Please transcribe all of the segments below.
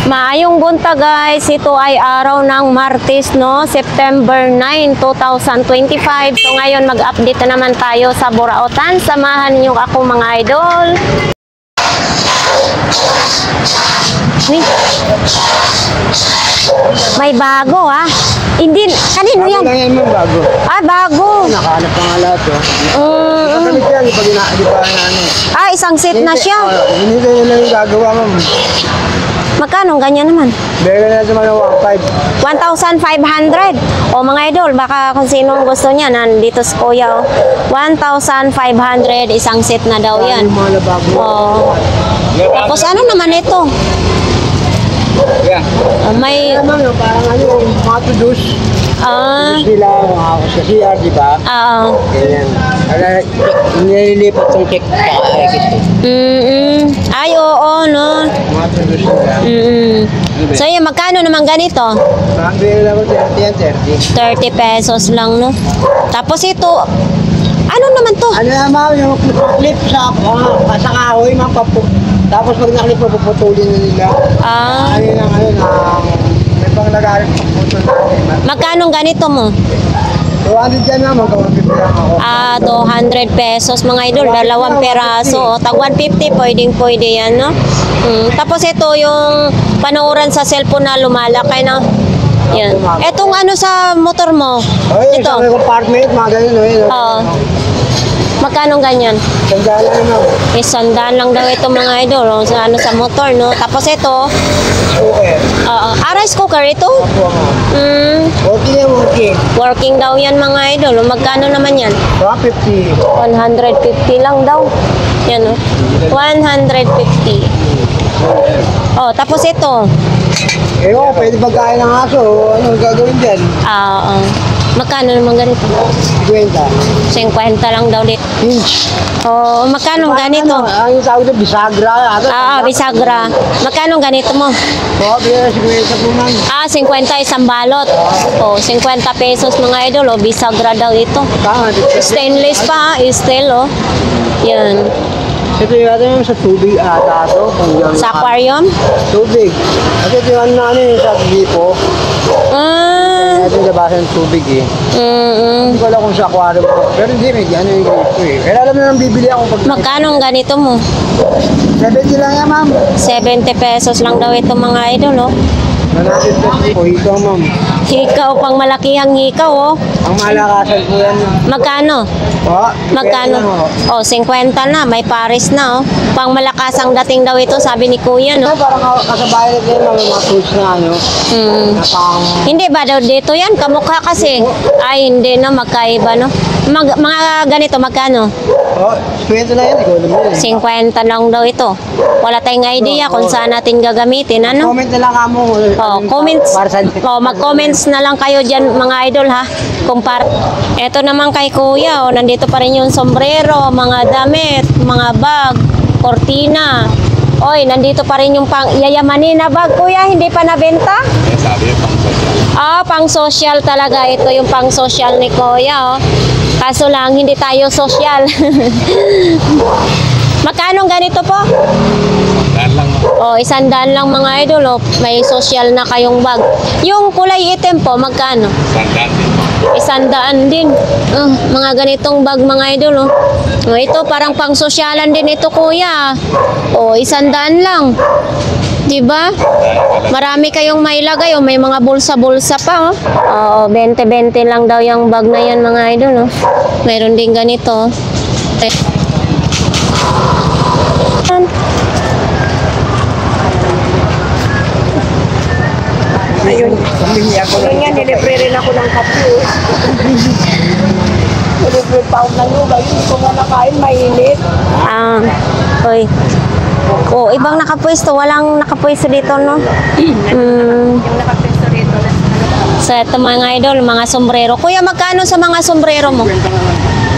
Maayong bunta guys, ito ay araw ng Martes, no? September 9, 2025. So ngayon mag-update na naman tayo sa Burautan. Samahan niyo ako mga idol. May bago ha. Hindi, kanino yan? Bago lang yan ma'am, bago. Ah, bago. Nakahanap pa nga lahat Nakakamit yan, di ba na ano. Ah, isang set na siya. Hindi kayo lang yung gagawa ma'am. Magkano ganyan naman? Bigyan na natin mga 1,500. O mga idol, baka kung sinong gusto niya, nandito si Kuya. 1,500, isang set na daw yan. O. Tapos ano naman ito? Yeah. May... Parang ano, mga to-dos. Sila, mga sa CR, di ba? Ganyan. Nililipat yung check pa. Ay, oo, no? Mga to-dos nila. So, yun, magkano naman ganito? Parang bigyan lang ko 30 30 pesos lang, no? Tapos ito, ano naman to? Ano naman, yung clip sa kahoy, mga papu. Tapos pag naklip mo, puputulin na nila. Ano lang, may pang nag-aaral puputol natin. Magkano ganito mo? 200 dyan naman, 150 lang ako. 200 pesos mga idol, dalawang peraso. Tag 150, pwedeng-pwede yan, no? Tapos ito yung panooran sa cellphone na lumalaki, no? Yan. Etong ano sa motor mo? Ito. Ito. May compartment, mga ganyan. Oo. Magkano ganyan? Sandala naman. Sandaan lang daw ito mga idol, sa ano sa motor, no? Tapos ito, rice cooker ito? Working yan, working. Working daw yan mga idol. Magkano naman yan? 150. 150 lang daw. Yan, no? 150. Oh, tapos ito. Pwede pagkain ng aso. Ano gagawin dyan? Magkano naman ganito? 50. 50 lang daw dito. Inch. Oh, magkano ganito? Ang tawag na bisagra. Bisagra. Magkano ganito mo? Bigyan na 50 po man. 50 isang balot. 50 pesos mga idol. Bisagra daw ito. Stainless pa, steel, Yan. Ito yung sa tubig ata ito. Sa aquarium? Tubig. Kasi ito yung ano sa gripo. Ito yung labasan ng tubig Hindi ko alam kung sa aquarium. Pero hindi, may ano yung gripo Pero alam na nang bibili ako pag... Magkano ganito mo? 70 lang yan ma'am. 70 pesos lang daw ito mga idol, 100 pesos po, hikaw ma'am. Hikaw, pang malakihang hikaw, Ang malakasan po yan. Magkano? Magkano? 50 na, may pares na, Pang malakasang dating daw ito, sabi ni Kuya, no? Parang kasabay na din, mga fruits na Hindi ba daw dito yan? Kamukha kasi. Ay, hindi na, magkaiba, no? Mga ganito, magkano? 20 na yan, ikaw naman 50 lang daw ito. Wala tayong idea kung saan natin gagamitin, ano? Comment na lang kamo. Comments. Mag-comments na lang kayo dyan, mga idol, ha? Ito naman kay Kuya, nandito pa rin yung sombrero, mga damit, mga bag, kortina. Oy, nandito pa rin yung yayamanin na bag, Kuya, hindi pa nabenta? Sabi yung pang-social. Pang-social talaga. Ito yung pang-social ni Kuya, Kaso lang, hindi tayo social. Magkano ganito po? 100 lang. 100 lang mga idol, May social na kayong bag. Yung kulay itim po, magkano? 100 din. Mga ganitong bag mga idol, ito parang pang-sosyalan din ito, Kuya. 100 lang. Diba? Marami kayong mailagay, may mga bulsa-bulsa pa, 20-20 lang daw yung bag na yan mga idol, Mayroon din ganito. Ayun yan, nilibre rin ako ng kape. Nilibre pa ako ng yoga, hindi ko nga nakain, mainit. Hoy. Ibang nakapwesto, walang nakapwesto dito, no? Yung nakapwesto rito. So, ito mga idol, mga sombrero. Kuya, magkano sa mga sombrero mo?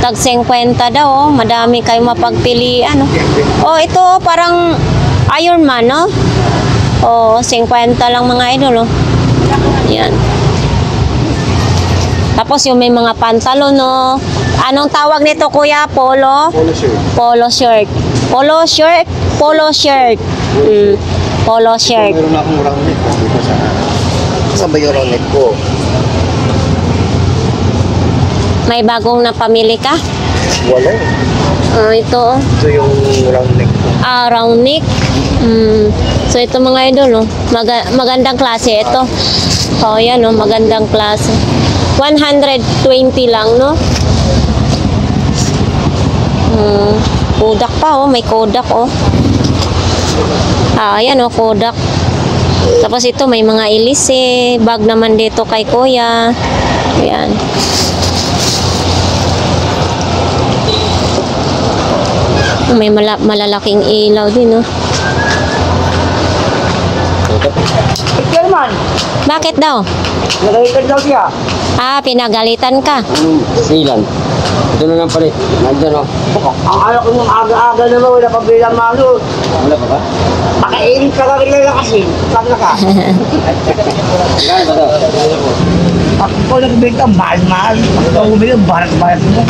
Tag 50 daw, madami kayo mapagpilian, ito, parang Iron Man, 50 lang mga idol, Yan. Tapos yung may mga pantalon, Anong tawag nito, Kuya? Polo? Polo shirt. Polo shirt. Polo shirt. Polo shirt. Polo shirt. Meron akong round neck dito sa... Saan ba yung round neck ko? May bagong napamili ka? Wala. Ito. Ito yung round neck ko. Round neck. So ito mga idol, magandang klase ito. Yan, magandang klase. 120 lang, no? Kodak pa, may Kodak, ayan, Kodak. Tapos ito, may mga Elise. Bag naman dito kay kuya. Ayan. May malalaking ilaw din, no? German! Bakit daw? Nagalitan daw siya. Pinagalitan ka. Silan. Ito na lang palit. Nandyan o. Ang anak ko nung aga-aga naman, wala pa bilang malo. Wala pa ba? Makainit ka kami lang kasi. Saan na ka? Gano'n ba daw? Ako nagbenta, mahal-mahal. Ako bumili, barat-barat mo.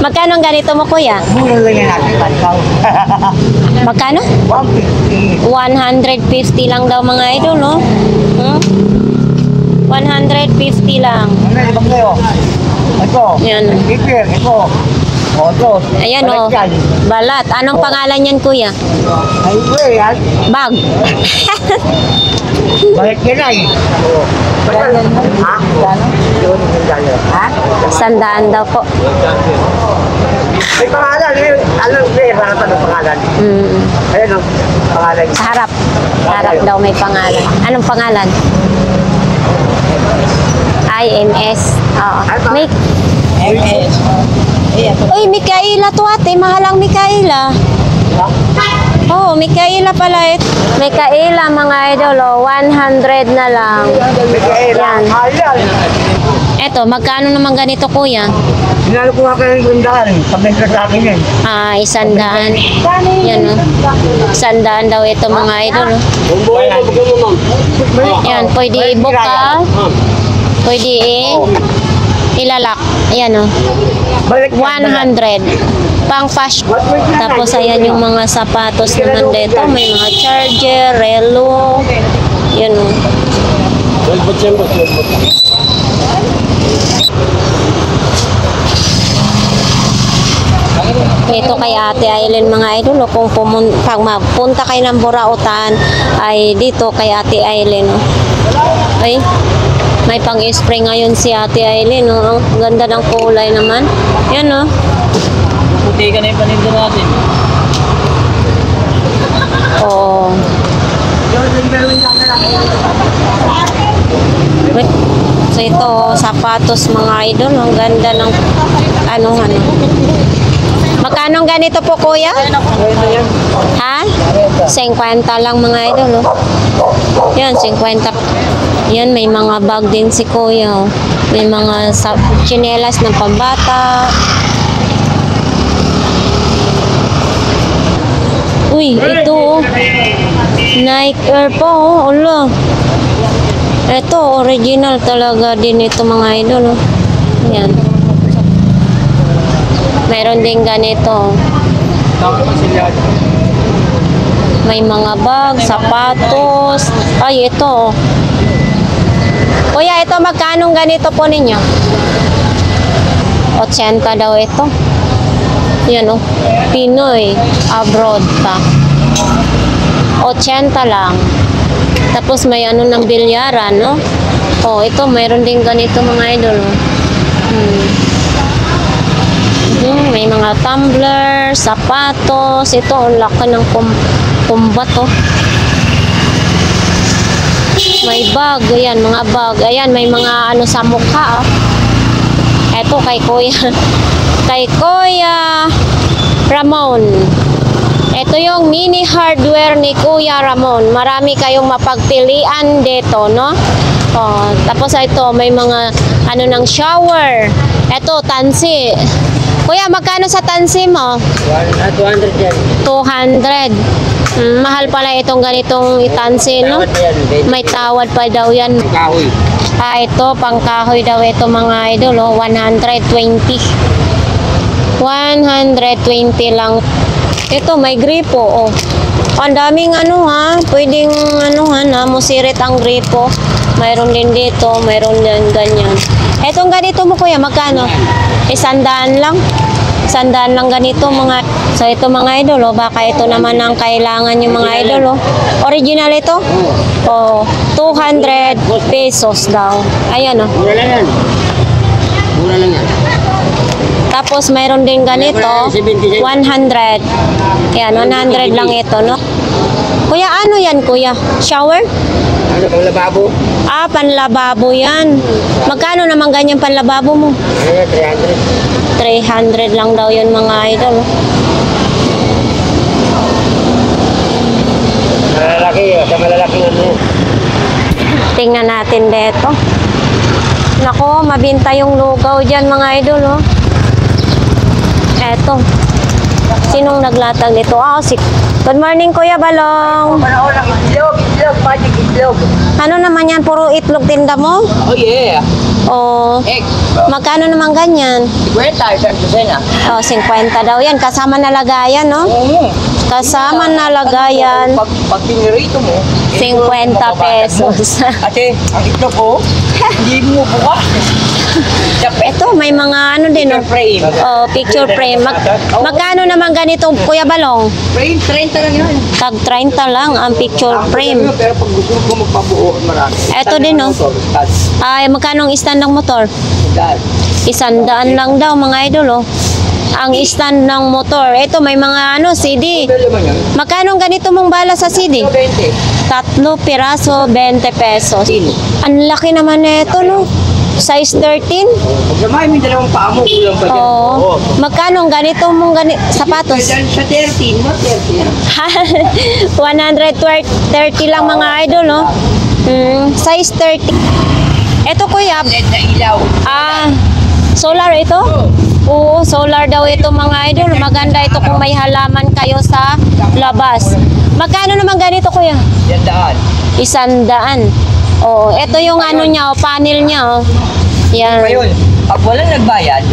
Magkano ang ganito mo, kuya? Mura lang yan natin, ikaw. Magkano? 150. 150 lang daw mga idol, no? 150 lang. Ano, ibang kayo? Ito. Yan. Keeper, ito. O, ito. Ayan, balat. Anong pangalan yan, kuya? Ay, ito yan. Bag. Balik yan ay. Ha? Yun, ha? 100 daw po. May pangalan eh. Ano, may harap ng pangalan. Ayun o, pangalan. Sa harap. Sa harap daw may pangalan. Anong pangalan? IMS. Oo. May... Uy, Mikaela to ate. Mahalang Mikaela. Mikaela pala ito. Mikaela mga idol, 100 na lang. Yan. Eto, magkano naman ganito kuya? Sinalo ko nga kayo yung daan. Sabihin ka sa akin yan. 100. Yan o. 100 daw ito mga idol. Yan, pwede i-book ka. Pwede ilalak. Ayan o. 100. Pang fashion. Tapos ayan yung mga sapatos naman dito. May mga charger, relo. Yan o. Ito kay Ate Aileen mga idol, kung pag mapunta kayo ng Burautan ay dito kay Ate Aileen. Ay, may pang-spray ngayon si Ate Aileen. Ang ganda ng kulay naman. Yan o. Puti ka na yung paninda natin. Oo. So ito, sapatos mga idol. Ang ganda ng ano. Magkano ganito po kuya? Ha? 50 lang mga idol. Yan, 50. Yan, may mga bag din si kuya. May mga tsinelas ng pambata. Uy, ito. Nike Air po. Ulo. Ito, original talaga din ito mga idol. Yan. Mayroon din ganito. May mga bag, sapatos. Ay, ito. Kuya, ito magkano ganito po ninyo? 80 daw ito. Yan o. Pinoy. Abroad pa. 80 lang. Tapos may ano ng bilyaran, no? Ito, mayroon din ganito mga idol. May mga tumbler, sapatos. Ito, ang laki ng kumbat, May bag, ayan, mga bag. Ayan, may mga ano sa mukha, Ito, kay Kuya. Kay Kuya Ramon. Ito yung mini hardware ni Kuya Ramon. Marami kayong mapagpilian dito, no? Tapos ito, may mga ano ng shower. Ito, tansi. Kuya, magkano sa tansi mo? 200 yan. 200. Mahal pala itong ganitong itansi, no? May tawad pa daw yan. Kahoy. Ito, pangkahoy daw ito mga idol, 120. 120 lang. Ito, may gripo, Ang daming ano ha, pwedeng ano ha, na musirit ang gripo. Mayroon din dito, mayroon din ganyan. Etong ganito mo kuya, magkano? 100 lang. 100 lang ganito mga. So ito mga idol, baka ito naman ang kailangan yung mga idol. Original ito? Oh, 200 pesos daw. Ayan oh. Mura lang yan. Mura lang yan. Tapos mayroon din ganito, 100. Yan, 100 lang ito, no? Kuya, ano yan, kuya? Shower? Ano pang lababo? Ah, panlababo yan. Magkano naman ganyan panlababo mo? Ano 300? 300 lang daw yun, mga idol. Malalaki, sa malalaki ano. Tingnan natin dito. Nako, mabinta yung lugaw dyan, mga idol, oh. Eto. Sinong naglatag nito? Ah, si... Good morning, Kuya Balong. Panahon ng itlog, magic itlog. Ano naman yan? Puro itlog tinda mo? Oh yeah. O, Egg. magkano naman ganyan? 50, isang dosena. O, 50 daw yan. Kasama na lagayan, no? Oo. Kasama na lagayan. Pag pinirito mo, 50 pesos. Kasi ang itlog ko, hindi mo bukas. Ito, may mga ano din, no? Frame. Oh, picture frame. Magkano naman ganito, Kuya Balong? Frame, 30 lang yan. Tag 30 lang ang picture frame. Pero pag gusto ko magpabuo, marami. Eto din, no? Ay, magkano ang stand ng motor? 100 lang daw, mga idol, oh. Ang stand ng motor. Ito, may mga ano, CD. Magkano ang ganito mong bala sa CD? 20. 3 piraso, 20 pesos. Ang laki naman nito, no? Size 13? Pag samahin mo yung dalawang paa mo, kulang pa dyan. Oo. Magkano ang ganito mong sapatos? Sa 13, mo 30. 130 lang mga idol, no? Size 30. Ito kuya, LED na ilaw. solar ito? Oo, solar daw ito mga idol. Maganda ito kung may halaman kayo sa labas. Magkano naman ganito kuya? 100. 100. Oo, ito yung ano niya, panel niya. Yan. Ngayon, pag walang nagbayad,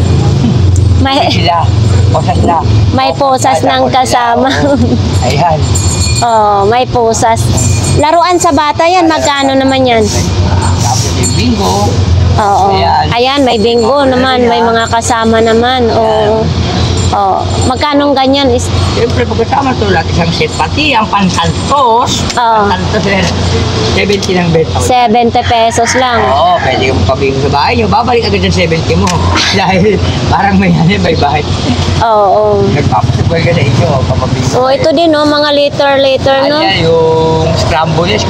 May, sila, posas na. may posas ng kasama. Ayan. Oh, may posas. Laruan sa bata yan, magkano naman yan? Tapos yung bingo. Oo. Ayan. Ayan, may bingo naman, may mga kasama naman. Oo. Oh, magkano ganyan is Siyempre, pagkasama ito lahat, isang set. Pati ang pansantos. Oo. Pansantos, 70 lang beto. 70 pesos lang. Oo, pwede kang pabingo sa bahay nyo. Babalik agad yung 70 mo. Dahil parang may may bahay. Oo. Nagpapasagwal ka sa inyo, papabingo. Oh, ito din no, mga liter, no? Ayan, yung scramble niya,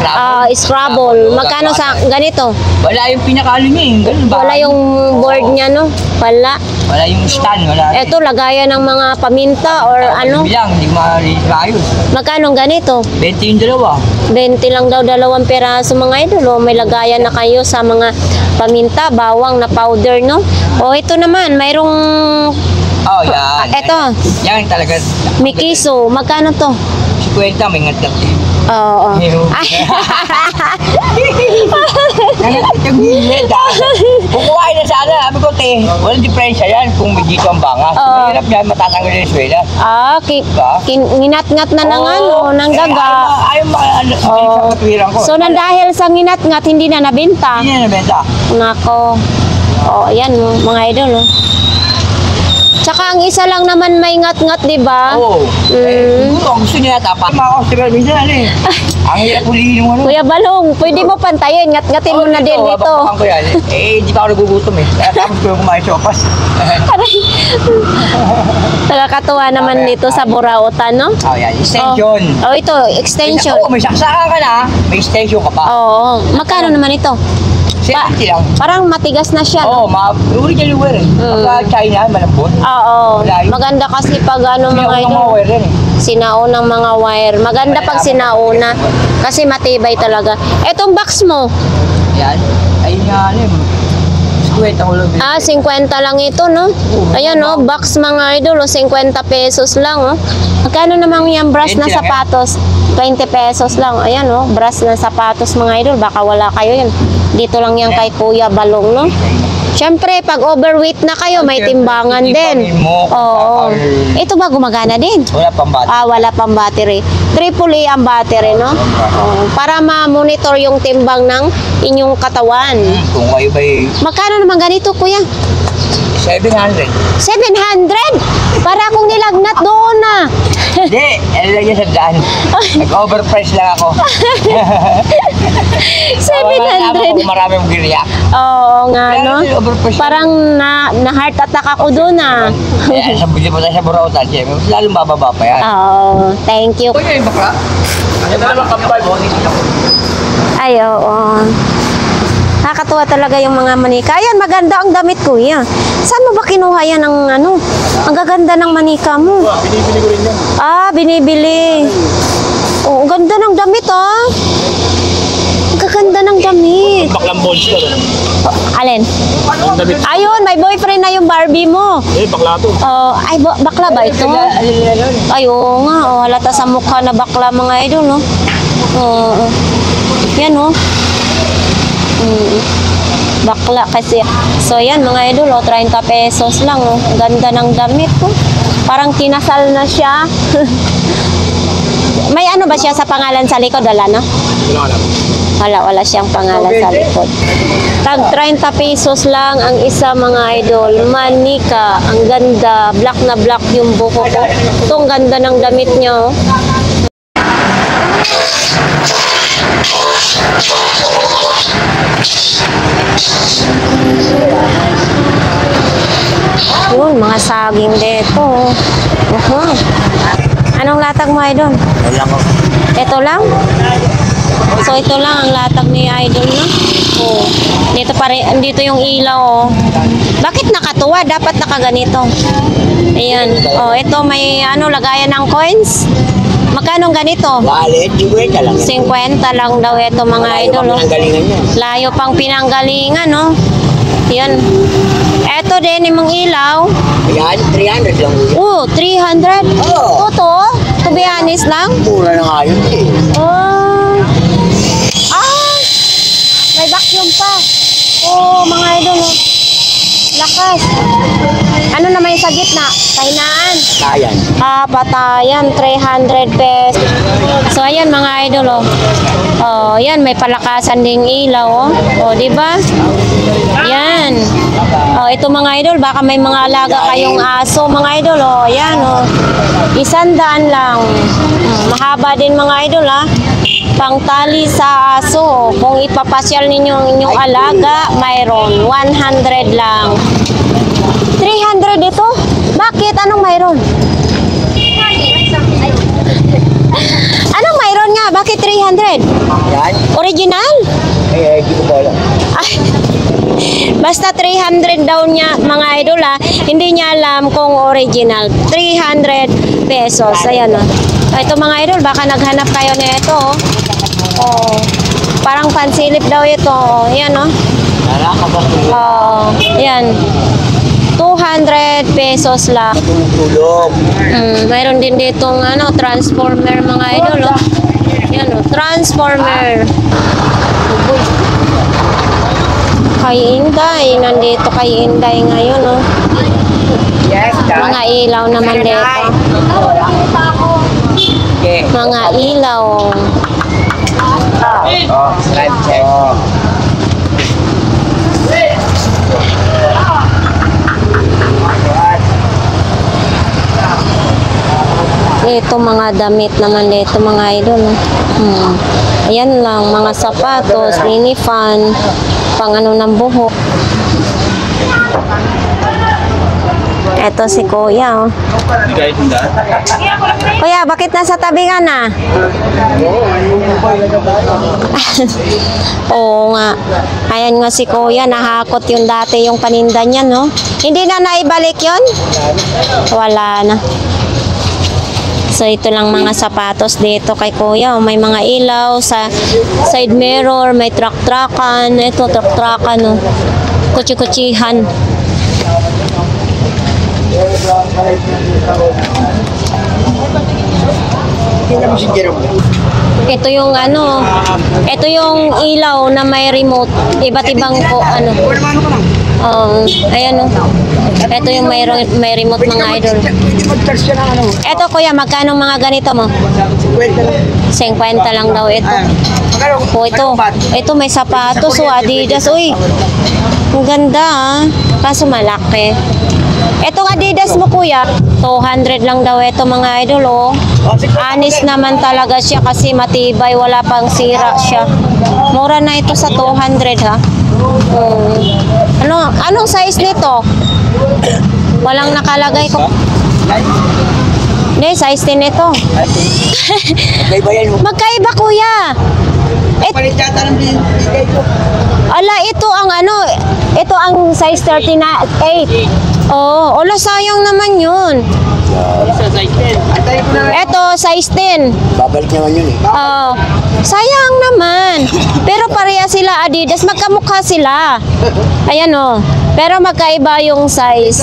Scrabble. Magkano sa ganito? Wala yung pinakalo niya, yung ganun ba? Wala yung board niya, no? Wala. Wala yung stand, wala. Ito, lagayan ng mga paminta or ano. Bilang, hindi maayos. Magkano ganito? 20 yung dalawa. 20 lang daw, 2 peraso mga idol. Oh. May lagayan na kayo sa mga paminta, bawang na powder, no? O, ito naman, mayroong... Oh, yan. Ito, Yan talaga. mikiso. Magkano to? 50, may ngatlat. Oo. Ew. Ay. Yung gilid, kukuhain na sana. Sabi ko, te, walang diferensya yan kung may dito ang bangas. Oo. Mahirap yan, matatanggal yung eswela. Nginat-ngat na ng ano, ng daga. Ayaw ano, sa katwiran ko. So, dahil sa nginat-ngat, hindi na nabinta. Hindi na nabenta. Nako. Oh, ayan, mga idol. Oh. Tsaka ang isa lang naman may ngat-ngat, di ba? Oo. Siguro, gusto niya yata pa. Mga customer, minsan ano eh. Ang hirap ulihin yung ano. Kuya Balong, pwede mo pantayin. Ngat-ngatin mo na din dito. Babakbakan ko yan. Hindi pa ako nagugutom eh. Kaya tapos ko yung kumain sopas. Aray. Nakakatuwa naman dito sa Burautan, no? Oh, yan. Extension. Oh, ito, extension. Oo, may saksakan ka na. May extension ka pa. Oo. Magkano naman ito? 70 lang. Parang matigas na siya. Oo, original wire eh. Pagka China, malambot. Oo. Maganda kasi pag ano Hindi mga ako mga idol. wire yan eh. Sinaunang mga wire. Maganda pag sinauna. Kasi matibay talaga. Etong box mo. Yan. Ayun nga ano eh. 50 ko lang. 50 lang ito, no? Ayan, no? Box mga idol, 50 pesos lang, oh. Magkano naman yung brush na 20 lang yan. sapatos? 20 pesos lang. Ayan, no? Brush na sapatos mga idol. Baka wala kayo yan. Dito lang yan kay Kuya Balong, no? Siyempre, pag overweight na kayo, may timbangan din. Oo. Ito ba gumagana din? Wala pang bata. Wala pang battery. AAA ang battery, no? Oo. Para ma-monitor yung timbang ng inyong katawan. Kung kayo ba'y Magkano naman ganito, kuya? 700. 700? Para akong nilagnat doon na. Hindi, ano lang yun sa daan. Nag-overprice lang ako. 700? Kung marami mong giriyak. Oo nga, no? Kaya overprice. Parang na-heart attack ako doon, ah. Eh, sa budget mo tayo sa Burautan, siyempre, lalong bababa pa yan. Oo, thank you. Kuya, yung bakla? Ano ba naman kampal? Ay, oo. Nakakatuwa talaga yung mga manika. Ayan, maganda ang damit, kuya. Saan mo ba kinuha yan ng ano? Ang gaganda ng manika mo. Binibili ko rin yan. Binibili. Oo, ang ganda ng damit, ah. Ang gaganda ng damit. Baklang balls ka rin. Alin? Ang damit. Ayun, may boyfriend na yung Barbie mo. Eh, bakla to. Ay, bakla ba ito? Ay, oo nga. Oh, halata sa mukha na bakla, mga idol, no? Oo. Yan, oh. Bakla kasi. So, yan, mga idol, 30 pesos lang, oh. Ang ganda ng damit, oh. Parang kinasal na siya. May ano ba siya sa pangalan sa likod? Wala, no? Wala siyang pangalan sa likod. Tag 30 pesos lang ang isa, mga idol. Manika, ang ganda. Black na black yung buhok ko. Ito, ang ganda ng damit niya, oh. Yun, mga saging dito. Anong latag mo, idol? Wala ko. Ito lang? So, ito lang ang latag ni idol, no? Oh. Dito yung ilaw, oh. Bakit nakatuwa? Dapat nakaganito. Ayan. Oh, ito may lagayan ng coins. Magkano ganito? Wallet, 50 lang. 50 lang daw ito, mga idol, oh. Pinanggalingan niya. Layo pang pinanggalingan, no? Yan. Eto din, yung ilaw. Ayan, 300 lang. 300? Oo. Totoo? To be honest lang? Mura na nga yun eh. May vacuum pa. Mga idol, oh. Lakas. Ano naman yung sa gitna? Kahinaan. Ayan. Patayan, 300 pesos. So, ayan, mga idol, oh. Yan, may palakasan ding ilaw, oh. Di ba? Yan. Ito, mga idol, baka may mga alaga kayong aso, mga idol, oh. Yan, oh. 100 lang. Mahaba din, mga idol, ah. Pangtali sa aso. Kung ipapasyal ninyo ang inyong alaga, mayroon. 100 lang. 300 ito? Bakit? Anong mayroon? Anong mayroon nga? Bakit 300? Yan. Original? Di ko ba alam. Basta 300 daw niya, mga idol, ah. Hindi niya alam kung original. 300 pesos. Ayan, oh. Ito, mga idol, baka naghanap kayo na ito, oh. Parang pansilip daw ito, oh. Yan, oh. Yan. 200 pesos lang. Tulog. Mayroon din ditong transformer, mga idol, oh. Yan, oh. Transformer. Kay Inday. Nandito kay Inday ngayon, oh. Yes, Mga ilaw naman dito. Okay. Mga ilaw. Live check. Ito, mga damit naman dito, mga idol. Ayan lang, mga sapatos, mini fan, pang ng buhok. Ito si Kuya, oh. Kuya, bakit nasa tabi ka na? Oo nga. Ayan nga si Kuya, nahakot yung dati yung paninda niya, no? Hindi na naibalik yun? Wala na. So, ito lang mga sapatos dito kay Kuya. May mga ilaw sa side mirror, may truck-truckan. Ito, truck-truckan, no? Kutsi-kutsihan. Ito yung ito yung ilaw na may remote. Iba't ibang Ayan o. Ito yung may remote mga idol. Pwede mag-charge ka ng ano. Ito kuya, magkano mga ganito mo? 50 lang. 50 lang daw ito. Magkano? O ito may sapatos o Adidas. Uy, ang ganda ah. Kaso malaki. Itong Adidas mo kuya, 200 lang daw ito mga idol oh. Honest naman talaga siya kasi matibay, wala pang sira siya. Mura na ito sa 200 ha. Anong size nito? Walang nakalagay ko. Hindi, size 10 ito. Magkaiba yan. Magkaiba kuya. Palit yata ng bigay ko. Ala, ito ang size 38. Oh, ala sayang naman yun. Isa size 10. Antay ko na lang. Ito, size 10. Babalik naman yun eh. Oh, sayang naman. Pero pareha sila Adidas, magkamukha sila. Ayan oh. Pero magkaiba yung size.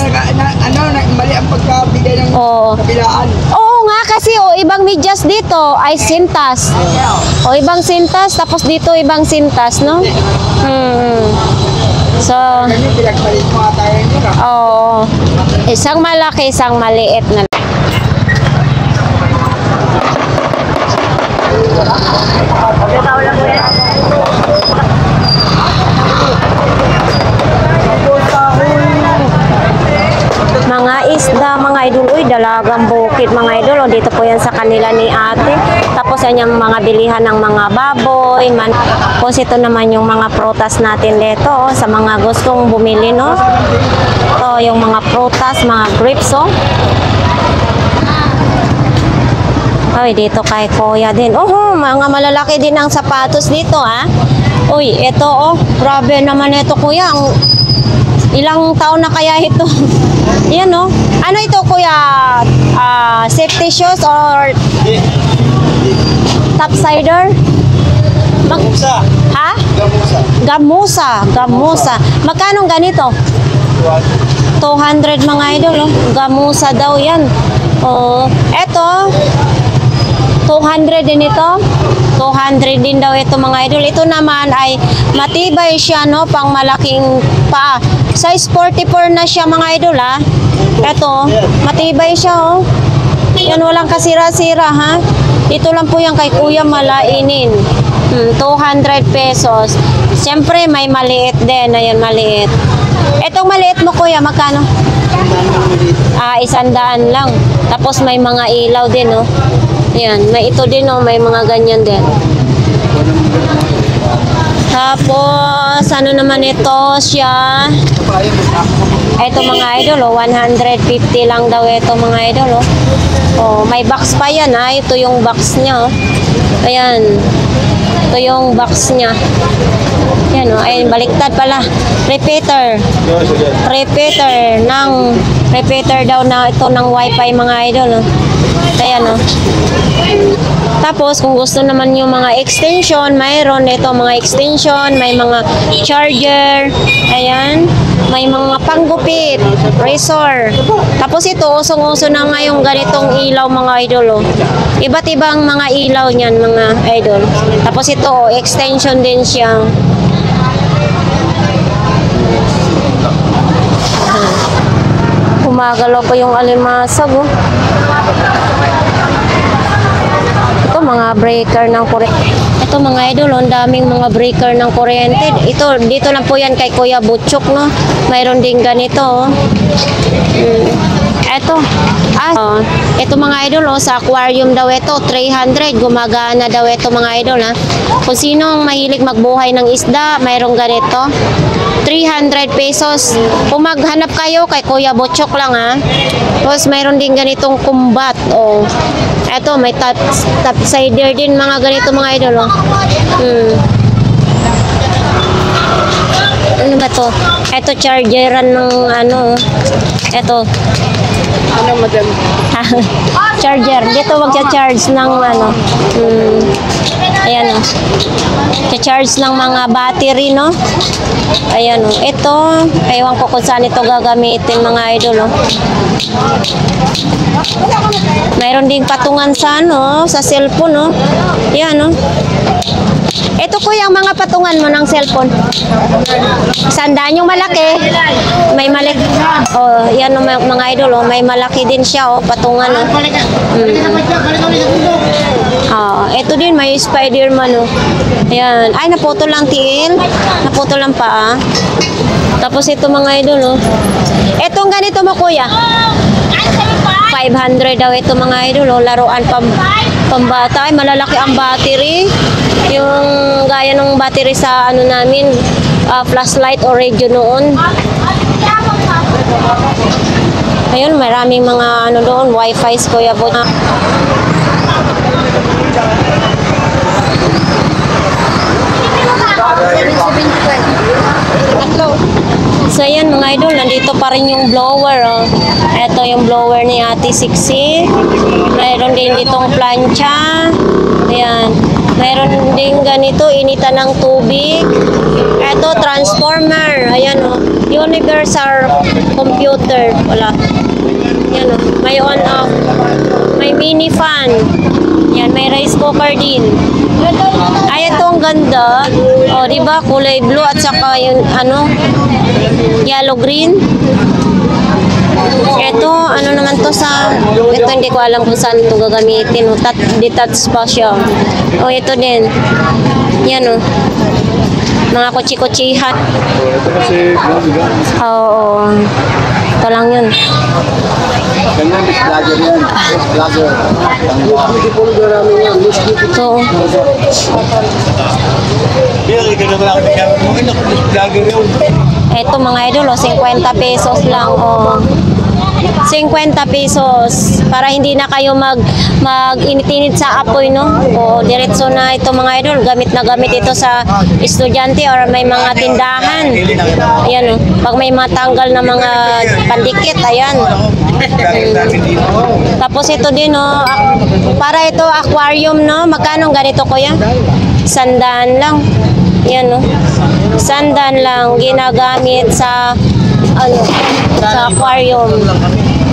Mali ang pagkabigay ng Oo. kabilaan. Oo nga kasi ibang medyas dito ay sintas. Ibang sintas tapos dito ibang sintas, no? So, Ganyan, pinagpalit mo ata yun yun ah. oo. Isang malaki, isang maliit na. Mga isda, mga idol, uy, dalagang bukid, mga idol, o, dito po yan sa kanila ni ate. Tapos yan yung mga bilihan ng mga baboy, tapos ito naman yung mga prutas natin dito, o, sa mga gustong bumili, no? Ito yung mga prutas, mga grapes, oh. Ay, dito kay kuya din. Mga malalaki din ang sapatos dito, ha? Uy, ito, oh, grabe naman ito, kuya. Ilang taon na kaya ito? Yan, oh. Ano ito, kuya? Safety shoes or topsider? Gamusa. Ha? Gamusa. Gamusa. Magkano ganito? 200 mga idol, oh. Gamusa daw yan. Oh, eto 200 din ito. 200 din daw ito mga idol. Ito naman ay matibay siya, no, pang malaking paa. Size 44 na siya mga idol, ha. Ito, matibay siya, oh. Yan, walang kasira-sira, ha. Ito lang po yan kay Kuya Malainin. 200 pesos. Siyempre may maliit din. Ayan, maliit. Itong maliit mo kuya, magkano? 100 lang. Tapos may mga ilaw din, oh. Yan, may ito din, oh. May mga ganyan din. Tapos, ano naman ito siya? Ito mga idol, oh. 150 lang daw ito mga idol, oh. Oh, may box pa yan, ha. Ito yung box niya, oh. Ayan. Ito yung box niya. Yan, oh. Ayun, baliktad pala. Repeater. Repeater daw na ito ng wifi mga idol, oh. Ayan, oh. Tapos, kung gusto naman yung mga extension, mayroon ito mga extension, may mga charger, ayan, may mga panggupit, razor. Tapos ito, usong-uso na nga yung ganitong ilaw mga idol, oh. Iba't ibang mga ilaw niyan mga idol. Tapos ito, oh, extension din siya. Gumagalaw pa yung alimasag, oh. Ito mga breaker ng kuryente. Ito mga idol, ang daming mga breaker ng kuryente. Ito, dito lang po yan kay Kuya Butchok, no? Mayroon din ganito, oh. Ito mga idol, oh, sa aquarium daw ito, 300. Gumagana daw ito mga idol, ha. Kung sinong mahilig magbuhay ng isda, mayroong ganito. 300 pesos. Kung maghanap kayo kay Kuya Butchok lang, ha. Tapos mayroon din ganitong kumbat, oh. Ito, may topsider din mga ganito mga idol, oh. Ano ba to? Ito, chargeran ng ano. Ito. Ano, madam? Charger. Dito magcha-charge ng ano. Ayan, oh. Cha-charge ng mga battery, no? Ayan, oh. Ito, ewan ko kung saan ito gagamitin mga idol, oh. Mayroon ding patungan sa ano, sa cellphone, no? Ayan, no? Ito kuya, ang mga patungan mo ng cellphone. 100 yung malaki. May malaki. Oh, yan o, mga idol, oh, may malaki din siya, oh, patungan. Oh. Ito din, may Spider-Man. Oh. Ayan. Ay, naputol lang tiil. Naputol lang paa. Tapos ito mga idol. Oh. Itong ganito mo kuya. 500 daw ito mga idol. Oh. Laruan pambata. Ay, malalaki ang battery. Yung gaya ng battery sa ano namin, flashlight o radio noon. Ayun, maraming mga ano doon, wifi kuya po. So ayan mga idol, nandito pa rin yung blower. Oh. Ito yung blower ni Ate Siksi. Mayroon din ditong plancha. Ayan. Mayroon din ganito, initan ng tubig. Ito, transformer. Ayan o. Universal computer. Wala. Ayan o. May on off. May mini fan. Ayan, may rice cooker din. Ay, ito ang ganda. O, diba? Kulay blue at saka yung ano, yellow green. Ito, ano naman to sa, ito hindi ko alam kung saan ito gagamitin. Detached pa siya. O, ito din. Yan o. Mga kutsi-kutsihan. Ito kasi Oo. Ito lang yun. ganyan, fish vlogger yan. Fish vlogger. Hindi po nyo namin yan. Ito. Pero ikaw naman ako na kami mo. Ito, fish vlogger yun. Ito mga idol, 50 pesos lang. 50 pesos para hindi na kayo mag-init-init sa apoy, no? O diretso na ito mga idol, gamit na gamit ito sa estudyante or may mga tindahan. Ayan, pag may matanggal na mga pandikit, ayan. Tapos ito din, no? Para ito aquarium, no? Magkano ganito kuya? 100 lang. Yan, no? 100 lang ginagamit sa ano, sa aquarium.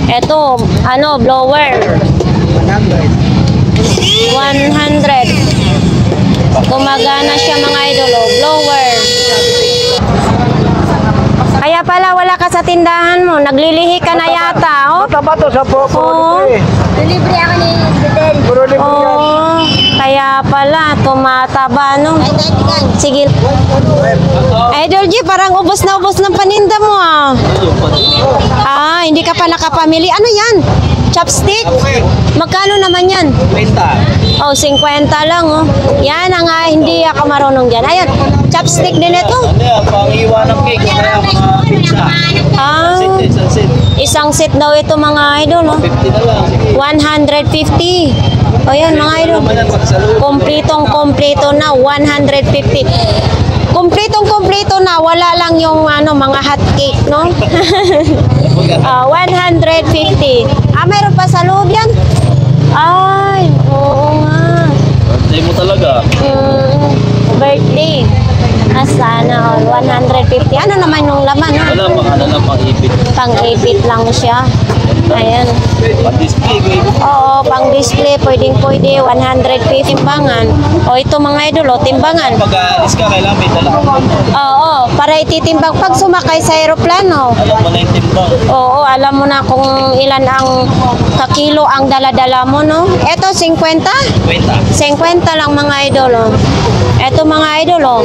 Ito, ano, blower. 100. Gumagana siya mga idol, oh, blower. Kaya pala wala ka sa tindahan mo, naglilihi ka na yata, oh. Taba to sa po. Oo. Delivery ako ni Bidel. Puro libre yan. Oh, kaya pala tumataba, no? Sige. Idol G, parang ubos na ubos ng paninda mo, ah. Hindi ka pa nakapamili. Ano yan? Chopstick? Magkano naman yan? 20. Oh, 50 lang, oh. Yan ang hindi ako marunong dyan. Ayan, chopstick din ito. Ano yan? Pang-iwan ng cake. Kaya mga pizza. Isang set. Isang set daw ito mga idol, no? 50 na lang. Sige. 150. O yan mga idol. Kompletong-kompleto na, 150. Kompletong-kompleto na, wala lang yung ano, mga hot cake, no? 150. Mayroon pa sa loob yan? Ay, oo nga. Birthday mo talaga. Birthday. Sana all 150. Ano naman yung laman, no? Wala pang ano lang, pang-ipit. Pang-ipit lang siya. Ayan. Pang-display ko. Oo, pang-display, pwedeng-pwede, 150 timbangan. O ito mga idol, timbangan. Pag aalis ka, kailangan may dala. Oo, para ititimbang pag sumakay sa aeroplano. Alam mo na yung timbang. Oo, alam mo na kung ilan ang kakilo ang dala-dala mo, no? Ito, 50? 20. 50 lang mga idol, oh. Ito mga idol, oh.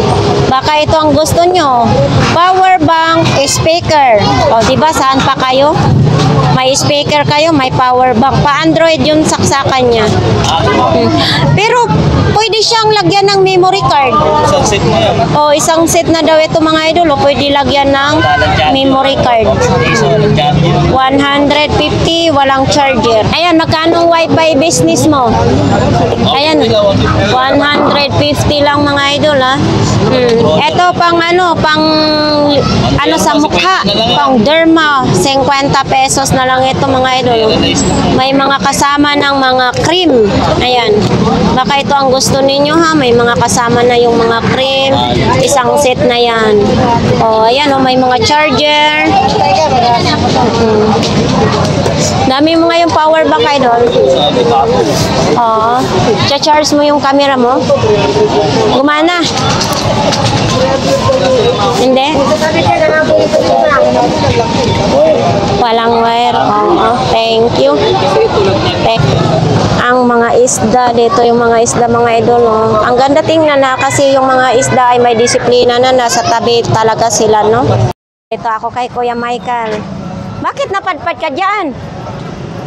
Baka ito ang gusto nyo. Power bank, speaker. O, diba, saan pa kayo? May speaker kayo, may power bank. Pa-Android yung saksakan niya. Pero, pwede siyang lagyan ng memory card. Isang set mo yan. O, isang set na daw ito mga idol, o. Pwede lagyan ng memory card. 150, walang charger. Ayan, magkano wifi business mo? Ayan, 150 lang mga idol, ha. Ito pang ano sa mukha, pang derma, 50 pesos na lang ito mga idol. May mga kasama ng mga cream. Ayan. Baka ito ang gusto ninyo, ha. May mga kasama na yung mga cream. Isang set na yan. O, ayan, o, may mga charger. Dami mo ngayon power bank, idol. Oo. Cha-charge mo yung camera mo. Gumana. Hindi? Walang wire. Oo. Thank you. Ang mga isda dito, yung mga isda, mga idol. Oh. Ang ganda tingnan na kasi yung mga isda ay may disiplina na, nasa tabi talaga sila, no? Ito ako kay Kuya Michael. Bakit napadpad ka dyan?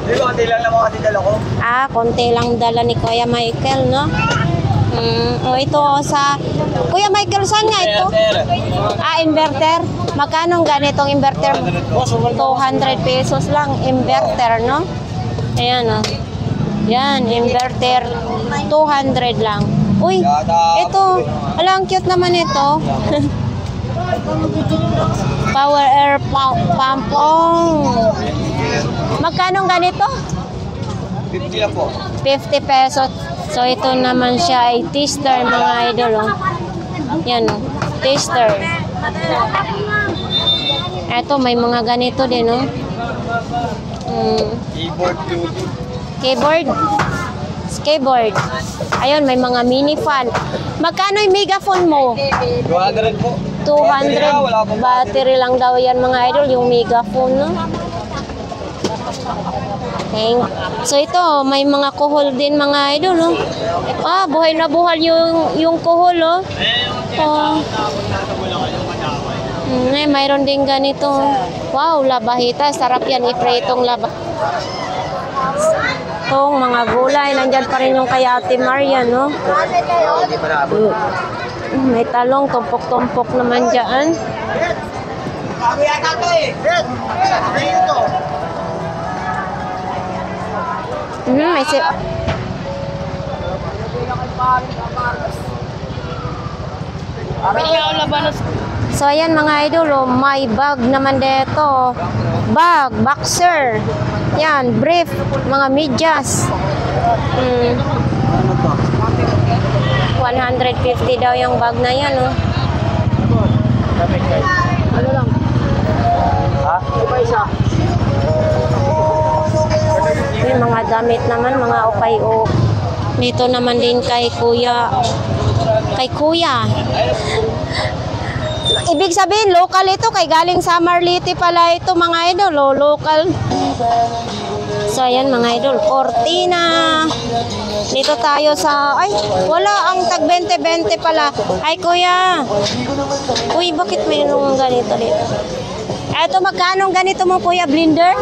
Konti lang naman kasi dala ko. Ah, konti lang dala ni Kuya Michael, no? Ito sa... Kuya Michael, saan nga ito? Ah, inverter. Magkano ganitong inverter? 200 pesos lang, inverter, no? Ayan, oh. Yan, inverter. 200 lang. Uy, ito. Alang cute naman ito. Power air pump. Magkano ganito? 50 lang po. 50 pesos. So ito naman siya ay tester, mga idol. Oh. Yan, oh. Tester. Ito may mga ganito din, oh. Keyboard Keyboard. Ayun, may mga mini fan. Magkano yung megaphone mo? 200 po. 200. Battery lang daw yan, mga idol, yung megaphone, no? So ito, may mga kuhol din, mga idol, no? Ah, buhay na buhay yung kuhol, oh. Oh. Mayroon din ganito. Wow, labahita. Sarap yan, ipritong laba. Itong mga gulay, nandyan pa rin yung kay Ate Maria, no? May talong, tumpok-tumpok naman dyan. May So ayan, mga idol, oh, may bag naman dito. Bag, boxer. Yan, brief, mga medyas. 150 daw yung bag na yan, oh. Ano lang? Ha? Iba isa. Yung mga damit naman, mga ukay-o. Dito naman din kay Kuya. Ibig sabihin, local ito. Kay galing sa Marliti pala ito, mga idol. Oh, local. So, ayan, mga idol. Cortina. Dito tayo sa... Ay, wala. Ang tag 20-20 pala. Ay, Kuya. Uy, bakit mayroong ganito dito? Eto, magkano ganito mo, Kuya? Blender?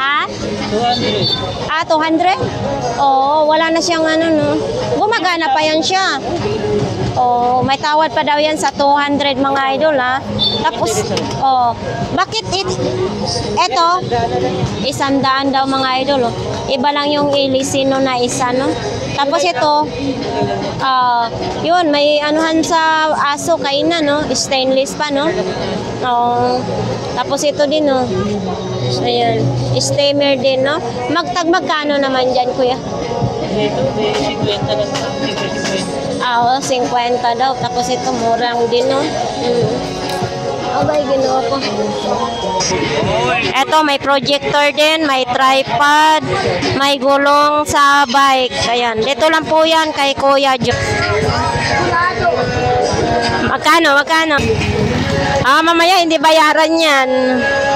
Ha? 200. Ah, 200? Oo, wala na siyang ano, no? Gumagana pa yan siya. Oh, may tawad pa daw yan sa 200, mga idol, ha? Tapos, oh, bakit eto, 100 daw, mga idol, oh. Iba lang yung ilisino na isa, no? Tapos ito, yun, may anuhan sa aso, kainan, no? Stainless pa, no? Oh, tapos ito din, no? Ayan, steamer din, no? Magkano naman dyan, Kuya? Ito, 50 lang. 50 daw. Tapos ito, murang din, no? Abay, ginawa ko. Eto, may projector din, may tripod, may gulong sa bike. Ayan, dito lang po yan kay Kuya Jo. Magkano? Mamaya hindi bayaran yan.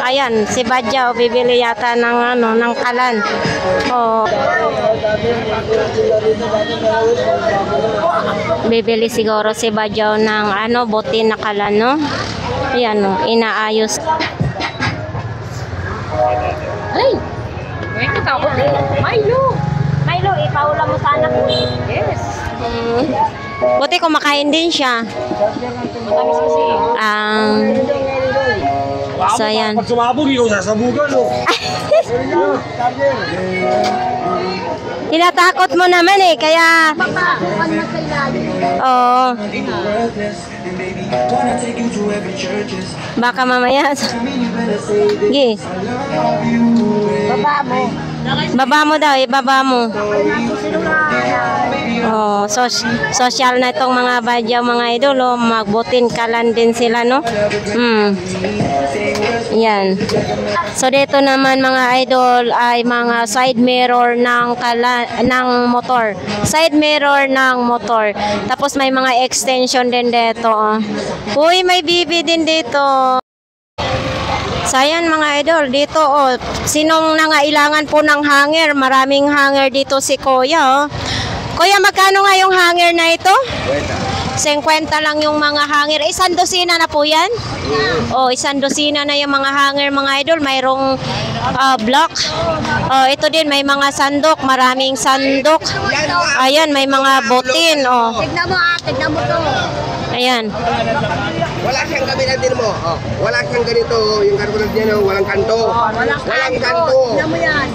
Ayan, si Badyaw bibili yata ng ng kalan. Oh. Bibili siguro si Badyaw ng buti na kalan, no? Ayan, no, inaayos. Ay! May katakot eh. Milo, ipaula mo sana ko. Yes. Buti kumakain din siya. So, ayan. Pag sumabog, ikaw sasabugan, no? Tinatakot mo naman eh, kaya... Oo. Baka mamaya... Sige. Baba mo daw, ibaba mo. Oh, social na itong mga badyaw mga idol, oh. Magbutin kalan din sila, no? Yan. So dito naman mga idol ay mga side mirror ng motor. Side mirror ng motor. Tapos may mga extension din dito, oh. Uy, may bibi din dito. So ayan mga idol, dito oh, sinong nangailangan po ng hanger? Maraming hanger dito si Kuya, oh. Kuya, magkano nga yung hanger na ito? 50 lang yung mga hanger. Isang dosina na po yan? Oh, isang dosina na yung mga hanger mga idol. Mayroong block. Oh, ito din, may mga sandok. Maraming sandok. Ayan, may mga butin. Oh. Tignan mo to. Ayan. Wala siyang kabila din mo. Oh, wala siyang ganito. Yung katulad niya, no? Walang kanto. Walang kanto. Tignan mo yan.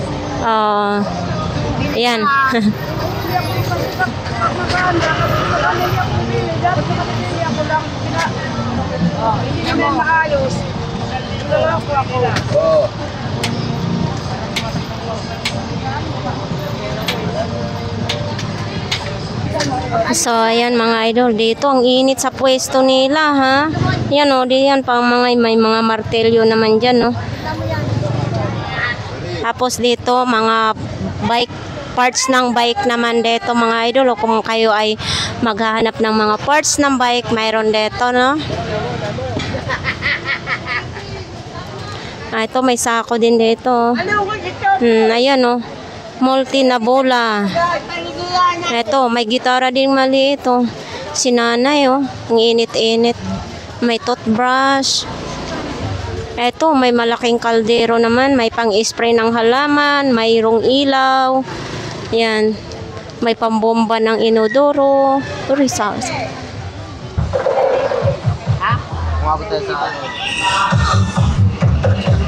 Oh. Ayan. Oh. So, ayan mga idol, dito ang init sa pwesto nila, ha? Yan o, diyan pa may mga martelyo naman dyan, no? Tapos dito, mga bike, parts ng bike naman dito mga idol, o kung kayo ay maghahanap ng mga parts ng bike, mayroon dito, no? Ito, may sako din dito. Ayan o, multi na bola. Ito, may gitara din maliit, oh. Si nanay, oh. Ang init-init. May toothbrush. Ito, may malaking kaldero naman. May pang-spray ng halaman. Mayroong ilaw. Yan. May pambomba ng inodoro.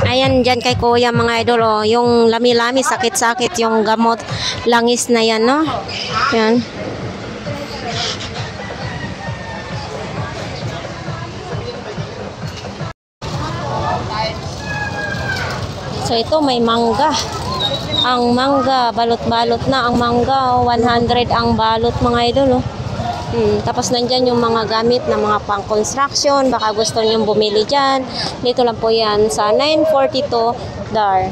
Ayan, dyan kay Kuya mga idol, oh. Yung lami-lami, sakit-sakit, yung gamot, langis na yan, no? Yan. So ito, may mangga. Ang mangga, balot-balot na ang mangga, oh. 100 ang balot mga idol, oh. Tapos nandyan yung mga gamit na mga pang-construction. Baka gusto nyo bumili dyan. Dito lang po yan sa 942 Dar.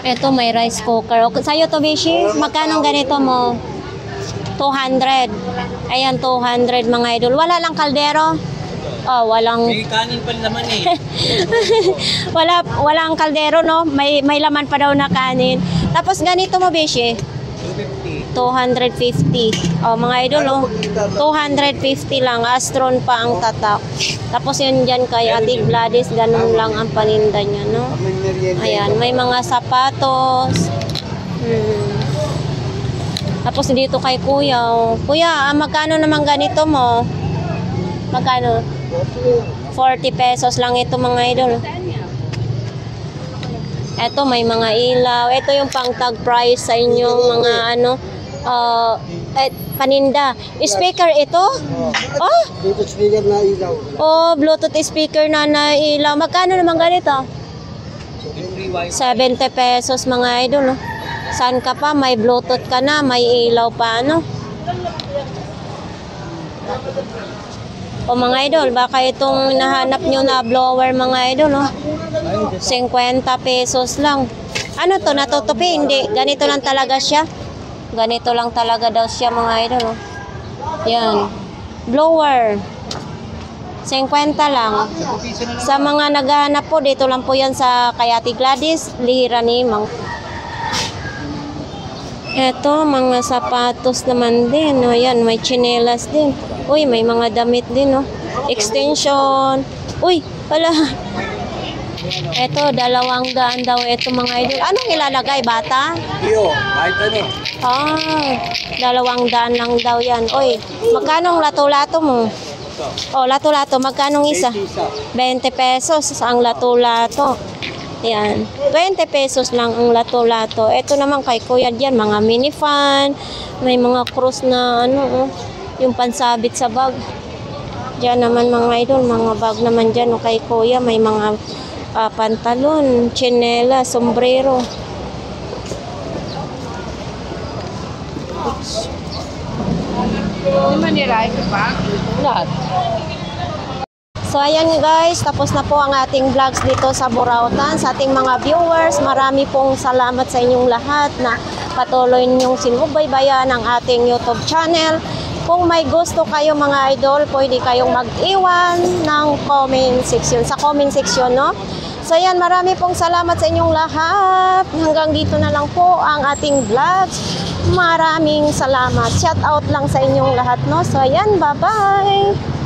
Ito may rice cooker. Sa'yo to, Bishi? Magkano ganito mo? 200. Ayan, 200 mga idol. Wala lang kaldero? Oh, walang... May kanin pa naman eh. walang kaldero, no? May laman pa daw na kanin. Tapos ganito mo, Beshi? 250. Oh, mga idol, oh. 250 lang. Astron pa ang tatak. Tapos yun dyan kay Ate Gladys, ganun lang ang paninda niya, no? Ayan, may mga sapatos. Tapos dito kay Kuya, oh. Kuya, magkano naman ganito mo? Magkano? 40 pesos lang ito mga idol. Ito may mga ilaw. Ito yung pang tag price sa inyong mga ano, paninda. Speaker ito? Oh? Bluetooth speaker na ilaw. Oh, Bluetooth speaker na ilaw. Magkano naman ganito? 70 pesos mga idol. Oh. Saan ka pa? May Bluetooth ka na, may ilaw pa, ano? O mga idol, baka itong nahanap nyo na blower mga idol, no? 50 pesos lang. Ano to, natutupi? Hindi, ganito lang talaga siya. Ganito lang talaga daw siya mga idol, no? Yan. Blower. 50 lang. Sa mga naghahanap po, dito lang po yan sa kay Ate Gladys, Lihira ni Mang. Eto, mga sapatos naman din. O, yan, may tsinelas din. Uy, may mga damit din, no? Extension. Uy, wala. Eto, 200 daw. Eto, mga idol. Anong ilalagay, bata? Iyo, kahit ano. 200 lang daw yan. Uy, magkano ang lato-lato mo? Oh, lato-lato. Magkano isa? 20 pesos ang lato-lato. Yan. 20 pesos lang ang lato-lato. Ito naman kay Kuya diyan, mga mini fan. May mga cross na ano, oh, yung pansabit sa bag. Diyan naman mga idol, mga bag naman diyan, oh, kay Kuya may mga Pantalon, tsinela, sombrero. Lahat. So ayan guys, tapos na po ang ating vlogs dito sa Burautan. Sa ating mga viewers, marami pong salamat sa inyong lahat na patuloy ninyong sinubaybayan ang ating YouTube channel. Kung may gusto kayo mga idol, pwede kayong mag-iwan ng comment section, sa comment section, no? So ayan, marami pong salamat sa inyong lahat. Hanggang dito na lang po ang ating vlogs. Maraming salamat. Shout out lang sa inyong lahat, no? So ayan, bye-bye!